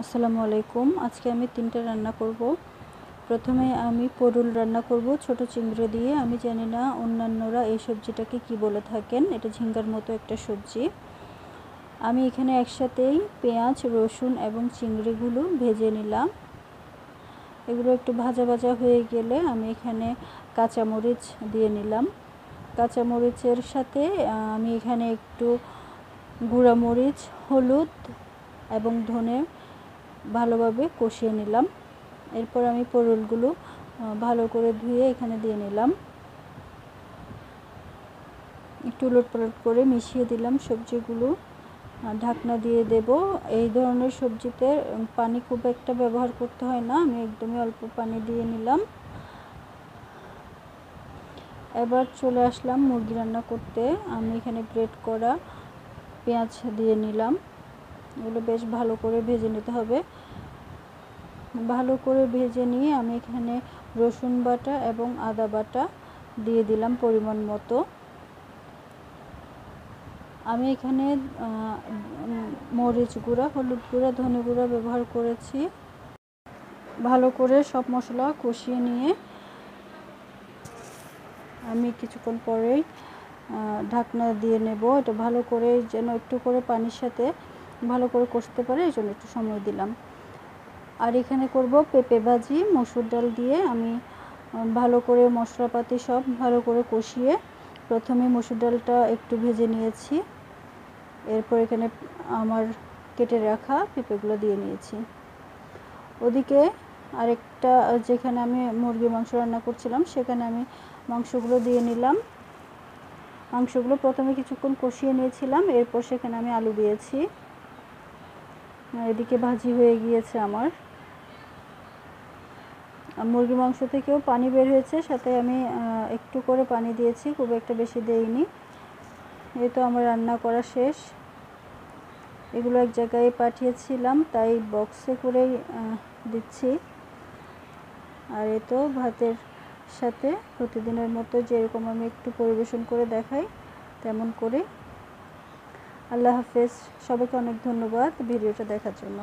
আসসালামু আলাইকুম। আজকে আমি 3টা রান্না করব। প্রথমে আমি পটল রান্না করব ছোট চিংড়ি দিয়ে। আমি জানি না অন্যান্যরা এই সবজিটাকে কি বলে থাকেন। এটা ঝিঙ্গার মতো একটা সবজি। আমি এখানে একসাথেই পেঁয়াজ, রসুন এবং চিংড়িগুলো ভেজে নিলাম। এগুলো একটু ভাজা ভাজা হয়ে গেলে আমি এখানে কাঁচামরিচ দিয়ে নিলাম। কাঁচামরিচের সাথে আমি এখানে একটু গুঁড়া মরিচ, হলুদ এবং ধনে ভালোভাবে কষিয়ে নিলাম। এরপর আমি পটলগুলো ভালো করে ধুয়ে এখানে দিয়ে নিলাম। একটু উলটপালট করে মিশিয়ে দিলাম সবজিগুলো। ঢাকনা দিয়ে দেব। এই ধরনের সবজিতে পানি খুব একটা ব্যবহার করতে হয় না। আমি একদমই অল্প পানি দিয়ে নিলাম। এবার চলে আসলাম মুরগি রান্না করতে। আমি এখানে গ্রেট করা পেঁয়াজ দিয়ে নিলাম। এগুলো বেশ ভালো করে ভেজে নিতে হবে। ভালো করে ভেজে নিয়ে আমি এখানে রসুন বাটা এবং আদা বাটা দিয়ে দিলাম পরিমাণ মতো। আমি এখানে মরিচ গুঁড়া, হলুদ গুঁড়া, ধনে গুঁড়া ব্যবহার করেছি। ভালো করে সব মশলা কষিয়ে নিয়ে আমি কিছুক্ষণ পরেই ঢাকনা দিয়ে নেব। এটা ভালো করে যেন একটু করে পানির সাথে ভালো করে কষতে পারে, এই জন্য একটু সময় দিলাম। আর এখানে করব পেঁপে ভাজি মসুর ডাল দিয়ে। আমি ভালো করে মশলাপাতি সব ভালো করে কষিয়ে প্রথমে মসুর ডালটা একটু ভেজে নিয়েছি। এরপর এখানে আমার কেটে রাখা পেঁপেগুলো দিয়ে নিয়েছি। ওদিকে আরেকটা যেখানে আমি মুরগির মাংস রান্না করছিলাম সেখানে আমি মাংসগুলো দিয়ে নিলাম। মাংসগুলো প্রথমে কিছুক্ষণ কষিয়ে নিয়েছিলাম। এরপর সেখানে আমি আলু দিয়েছি। এদিকে ভাজি হয়ে গিয়েছে আমার। মুরগির মাংস থেকেও পানি বের হয়েছে, সাথে আমি একটু করে পানি দিয়েছি, খুব একটা বেশি দেইনি। এই তো আমার রান্না করা শেষ। এগুলো এক জায়গায় পাঠিয়েছিলাম, তাই বক্সে করেই দিচ্ছি। আর এই তো ভাতের সাথে প্রতিদিনের মতো যেরকম আমি একটু পরিবেশন করে দেখাই তেমন করে। আল্লাহ হাফেজ। সবাইকে অনেক ধন্যবাদ ভিডিওটা দেখার জন্য।